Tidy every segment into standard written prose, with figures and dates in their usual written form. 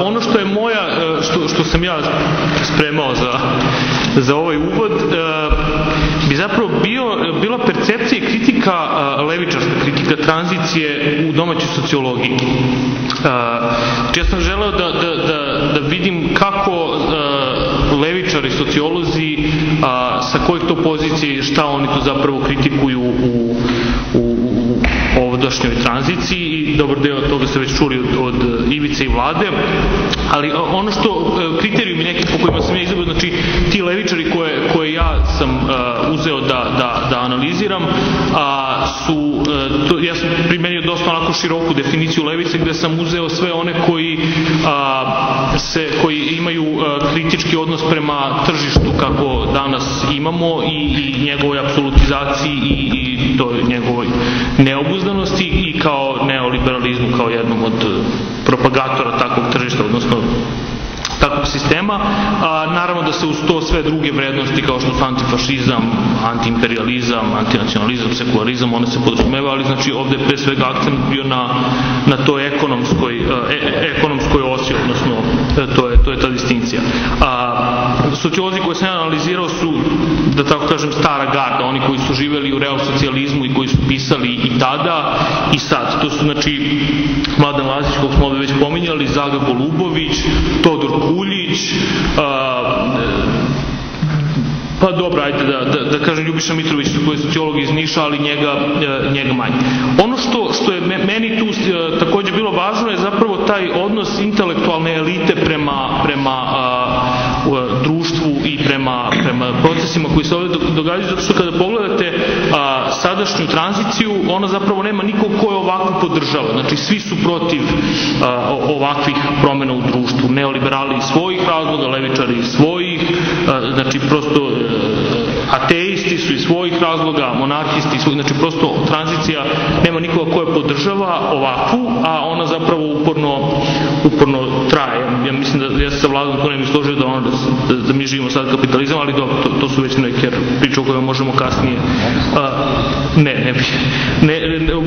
Ono što je moja, što sam ja spremao za ovaj uvod, bi zapravo bila percepcija i kritika, levičarska kritika tranzicije u domaćoj sociologiji. Ja sam želeo da vidim kako levičari, sociolozi, sa kojih to pozicije, šta oni to zapravo kritikuju u ovdašnjoj tranziciji, i dobar deo toga ste već čuli od Ivice i Vlade, ali ono što kriterijumi neki po kojima sam ja izabrao, znači ti levičari koje ja sam uzeo da analiziram, ja sam primenio dosta onako široku definiciju levice, gde sam uzeo sve one koji imaju kritički odnos prema tržištu kako danas imamo i njegovoj apsolutizaciji i toj njegovoj neobuzdanosti, i kao neoliberalizmu kao jednom od propagatora takvog tržišta, odnosno takvog sistema. Naravno da se uz to sve druge vrednosti kao što su antifašizam, antiimperializam, antinacionalizam, sekularizam, one se podrazumeva, ali znači ovde pre svega akcent bio na toj ekonomskoj osi, odnosno to je ta distinkcija. Sociolozi koje sam analizirao su, da tako kažem, stara garda, oni koji su živeli u real-socijalizmu i koji su pisali i tada i sad. To su znači Mladen Lazić, kog smo ovde već pominjali, Zaga Golubović, Todor Kuljić, pa dobro, ajde da kažem Ljubiša Mitrović, koji je sociolog iz Niša, ali njega manje. Ono što je meni tu takođe bilo važno je zapravo taj odnos intelektualne elite prema društvu i prema procesima koji se ovde događaju, zato što kada pogledate sadašnju tranziciju, ona zapravo nema nikog ko je ovako podržava. Znači, svi su protiv ovakvih promena u društvu. Neoliberali iz svojih razloga, levičari iz svojih, znači prosto ateisti su iz svojih razloga, monarhisti iz svojih, znači prosto tranzicija nema nikoga ko je podržava ovakvu, a ona zapravo uporno traje. Ja mislim da ja se sa Vladom to ne bi složio da mi živimo sad kapitalizam, ali dobro, to su već neke priče o kojima možemo kasnije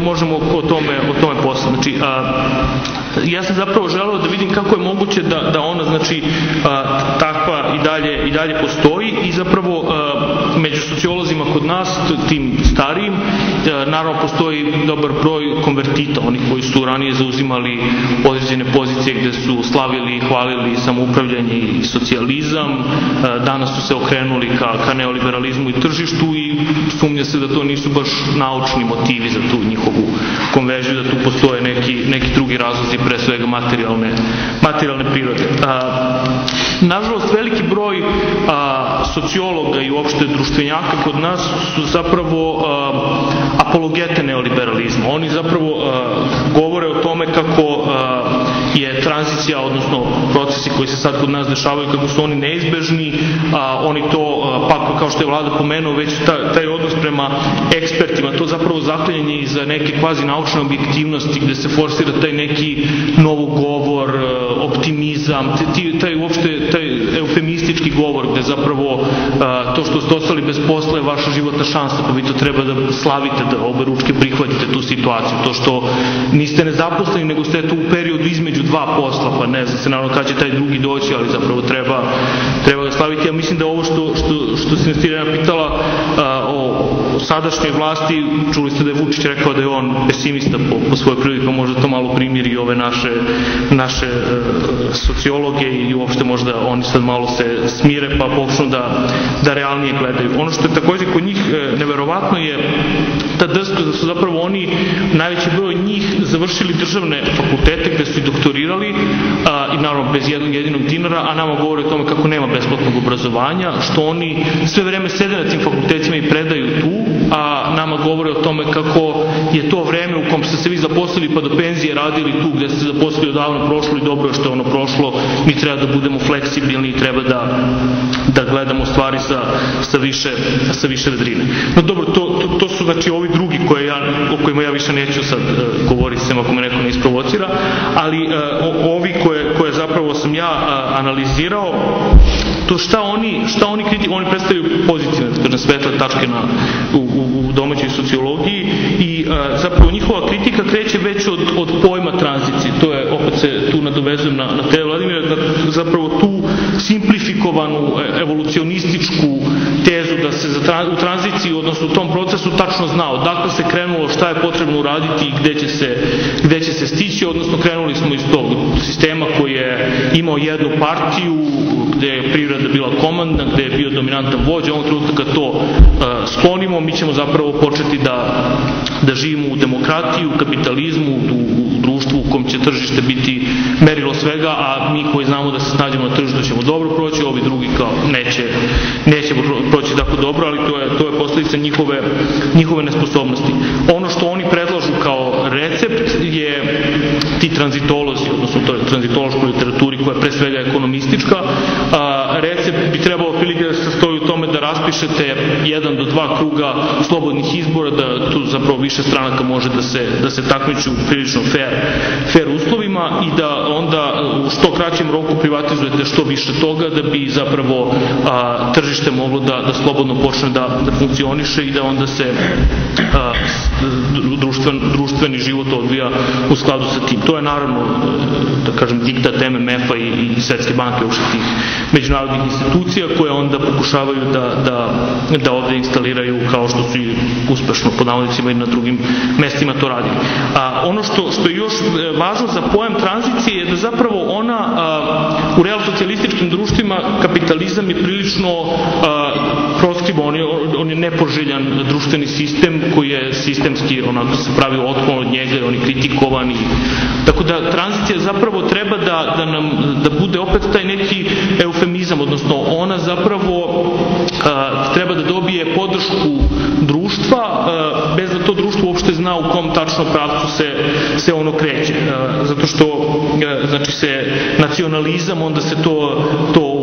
možemo o tome posle. Znači, ja sam zapravo želeo da vidim kako je moguće da ona, znači, takva i dalje postoji, i zapravo među sociolozima kod nas, tim starijim, naravno postoji dobar broj konvertita, onih koji su ranije zauzimali određene pozicije gde su slavili i hvalili samoupravljanje i socijalizam, danas su se okrenuli ka neoliberalizmu i tržištu, i sumnja se da to nisu baš naučni motivi za tu njihovu konverziju, da tu postoje neki drugi razlozi, pre svega materijalne prirode. Nažalost, veliki broj sociologa i uopšte društvenjaka kod nas su zapravo apologete neoliberalizma. Oni zapravo govore o tome kako je tranzicija, odnosno procesi koji se sad kod nas dešavaju, kako su oni neizbežni, oni to, pa kao što je Vlada pomenuo, već taj odnos prema ekspertima, to zapravo zaklanjanje iza neke kvazi naučne objektivnosti, gde se forsira taj neki novogovor, optimizam, taj eufemistički govor, gde zapravo to što ste ostali bez posla je vaša životna šansa, pa vi to treba da slavite, da obe ručke prihvatite tu situaciju. To što niste nezaposleni, nego ste tu u periodu između dva posla, pa ne znam se naravno kada će taj drugi doći, ali zapravo treba ga slaviti. Ja mislim da ovo što se Nestirena pitala o sadašnjoj vlasti, čuli ste da je Vučić rekao da je on pesimista po svojoj prirodi, pa možda to malo primiri i ove naše sociologe, i uopšte možda oni sad malo se smire pa počnu da realnije gledaju. Ono što je takođe kod njih neverovatno je ta drskost da su zapravo oni, najveći broj njih, završili državne fakultete gde su i doktorirali, i naravno bez jednog jedinog dinara, a nama govore o tome kako nema besplatnog obrazovanja, što oni sve vreme sede na tim fakultetima i predaju tu, a nama govore o tome kako je to vreme u kom ste se vi zaposlili pa do penzije radili tu gde ste se zaposlili odavno prošlo, i dobro je što je ono prošlo, mi treba da budemo fleksibilni i treba da gledamo stvari sa više vedrine. No dobro, to su znači ovi drugi o kojima ja više neću sad govoriti, sem ako me neko ne isprovocira, ali ovi koje zapravo sam ja analizirao, to šta oni kritikuju, oni predstavljaju pozitivne, svetle tačke u domaćoj sociologiji i zapravo njihova kritika kreće već od pojma tranzicije. To je, opet se tu nadovezujem na te Vladimira, zapravo tu simplifikovanu evolucionističku tezu da se u tranziciji, odnosno u tom procesu tačno zna odakle se krenulo, šta je potrebno uraditi i gde će se stići, odnosno krenuli smo iz tog sistema koji je imao jednu partiju, gde je privreda bila komandna, gde je bio dominantan vođa. Ovom trenutku kad to sklonimo, mi ćemo zapravo početi da živimo u demokratiji, u kapitalizmu, u društvu u kom će tržište biti merilo svega, a mi koji znamo da se snađemo na tržištu ćemo dobro proći, ovi drugi kao neće proći tako dobro, ali to je posljedica njihove nesposobnosti. Ono što oni predlažu kao recept je ti tranzitolozi, odnosno to je tranzitološkoj literaturi koja je pre svega ekonomistička. Recept bi trebalo prilike da se sastoji u tome da raspišete 1 do 2 kruga slobodnih izbora, da tu zapravo više stranaka može da se takmiču u prilično fair uslovima i da onda u što kraćem roku privatizujete što više toga da bi zapravo tržište moglo da slobodno počne da funkcioniše i da onda se društveni život odvija u skladu sa tim. To je naravno, da kažem, diktat MMF-a i Svetske banke, uopšte tih međunarodnih institucija koje onda pokušavaju da ovde instaliraju, kao što su i uspešno pod navodnicima i na drugim mestima to radili. Ono što je još važno za pojam tranzicije je da zapravo ona u realsocijalističkim društvima kapitalizam je prilično proskriban, on je nepoželjan društveni sistem koji je sistemski, onako se pravi otklon od njega, on je kritikovan. Tako da tranzicija zapravo treba da bude opet taj neki eufemizam, odnosno ona zapravo treba da dobije podršku društva, bez da to društvo uopšte zna u kom tačno pravcu se ono kreće. Zato što znači se nacionalizam, onda se to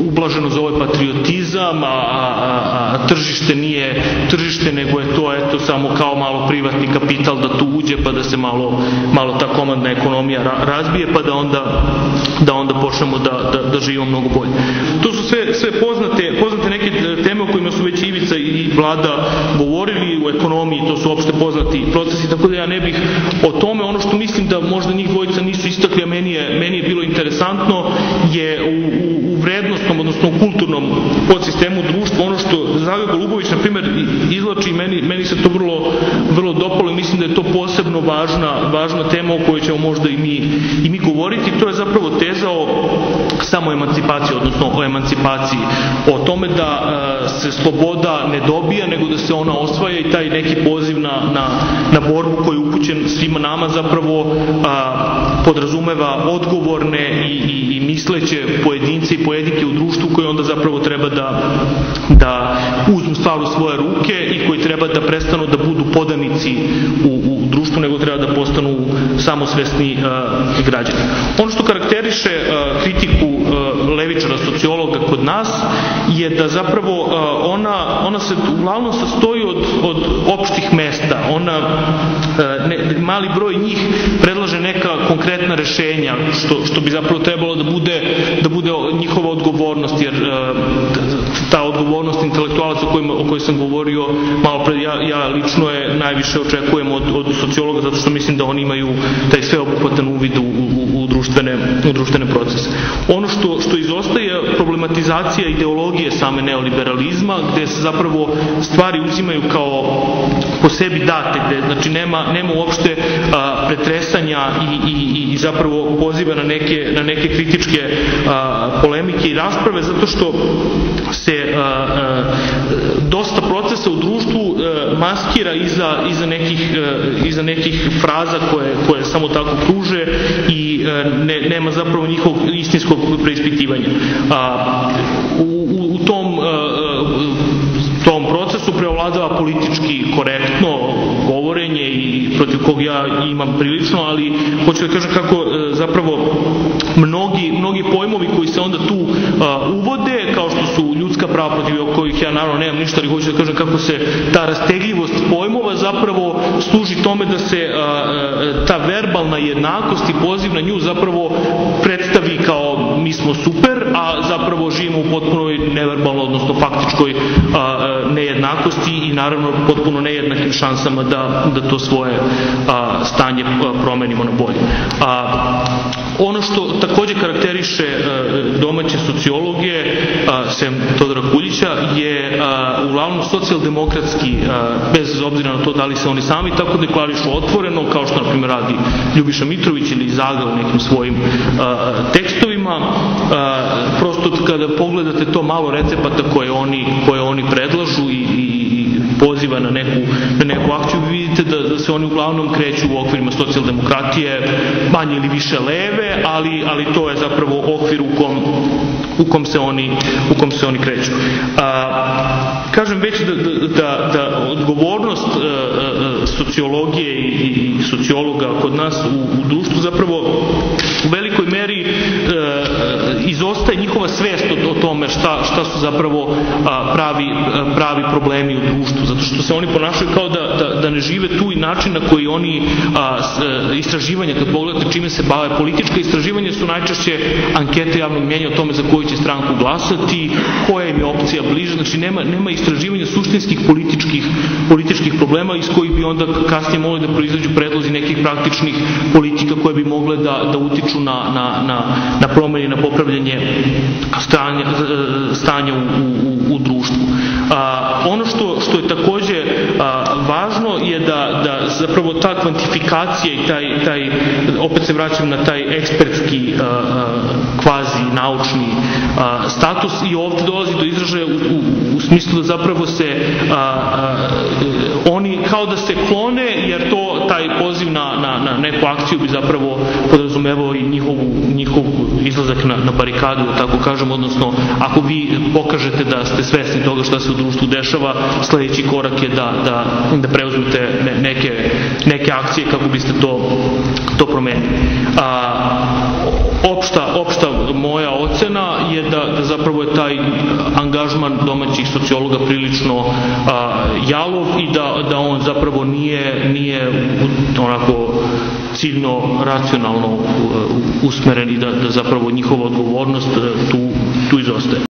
ublaženo zove patriotizam, a tržište nije tržište, nego je to eto samo kao malo privatni kapital da tu uđe, pa da se malo ta komandna ekonomija razbije, pa da onda počnemo da živimo mnogo bolje. To su sve poznate neke teme o kojima su već Ivica i Vlada govorili u ekonomiji, to su opšte poznati procesi, tako da ja ne bih o tome. Ono što mislim da možda njih dvojica nisu istakli, a meni je bilo interesantno, je u vrednostnom, odnosno u kulturnom podsistemu društva, ono što Zavio Golubović, na primjer, izlači, meni se to vrlo dopalo i mislim da je to posebno važna tema o kojoj ćemo možda i mi govoriti. To je zapravo teza o samoemancipaciji, odnosno o emancipaciji, o tome da se sloboda ne dobija, nego da se ona osvaja, i taj neki poziv na borbu koji je upućen svima nama zapravo podrazumeva odgovorne i misleće pojedince i pojedinke u društvu koji onda zapravo treba da uzmu stvar u svoje ruke i koji treba da prestanu da budu podanici u društvu, nego treba da postanu samosvesni građani. Ono što karakteriše kritiku levičara sociologa kod nas je da zapravo ona se uglavnom sastoji od opštih mesta. Mali broj njih predlaže neka konkretna rešenja, što bi zapravo trebalo da bude njihova odgovornost, jer ta odgovornost intelektualaca o kojoj sam govorio malo pre, ja lično je najviše očekujem od sociologa, zato što mislim da oni imaju taj sveobuhvatan uvid u društvene procese. Ono što izostaje je problematizacija ideologije same neoliberalizma, gde se zapravo stvari uzimaju kao po sebi date, gde znači nema uopšte pretresanja i zapravo poziva na neke kritičke polemike i rasprave, zato što se dosta procesa u društvu maskira iza nekih fraza koje samo tako kruže i nema zapravo njihovog istinskog preispitivanja. U tom procesu preovladava politički korektno govorenje i protiv kog ja imam prilično, ali hoću da kažem kako zapravo mnogi pojmovi koji se onda tu uvode, kao što su ljudska prava, protiv kojih ja naravno nemam ništa, ali hoću da kažem kako se ta rastegljivost pojmova zapravo služi tome da se ta verbalna jednakost i poziv na nju zapravo predstavi kao mi smo super, a zapravo živimo u potpunoj neverbalno, odnosno faktičkoj nejednakosti i naravno potpuno nejednakim šansama da to svoje stanje promenimo na bolje. Ono što takođe karakteriše domaće sociologe, sem Todora Kuljića, je uglavnom socijaldemokratski, bez obzira na to da li se oni sami tako deklarišu otvoreno, kao što na primjer radi Ljubiša Mitrović ili Zaga u nekim svojim tekstovima. Prosto kada pogledate to malo recepata koje oni predlažu i poziva na neku akciju, vi vidite da se oni uglavnom kreću u okvirima socijaldemokratije, manje ili više leve, ali to je zapravo okvir u kom se oni kreću. Kažem već da odgovornost sociologije i sociologa kod nas u društvu zapravo u velikoj meri izostaje njihova svest o tome šta su zapravo pravi problemi u društvu, zato što se oni ponašaju kao da ne žive tu i način na koji oni istraživanja, kad pogledate čime se bave, politička istraživanja su najčešće ankete javnog mnjenja o tome za koju će stranku glasati, koja im je opcija bliže, znači nema istraživanja suštinskih političkih problema iz kojih bi onda kasnije mogli da proizađu predlozi nekih praktičnih politika koje bi mogle da utiču na promene, na popravljanje stanja u društvu. Ono što je takođe važno je da zapravo ta kvantifikacija i taj opet se vraćam na taj ekspertski kvazi naučni status i ovde dolazi do izražaja u smislu da zapravo se oni kao da se klone, jer taj poziv na neku akciju bi zapravo podrazumevao i njihov izlazak na barikadu, tako kažem, odnosno ako vi pokažete da ste svesni toga šta se u društvu dešava, sledeći korak je da preuzmete neke akcije kako biste to promenili. Opšta moja ocena je da zapravo je taj angažman domaćih sociologa prilično jalov i da on zapravo nije onako ciljno, racionalno usmeren i da zapravo njihova odgovornost tu izostaje.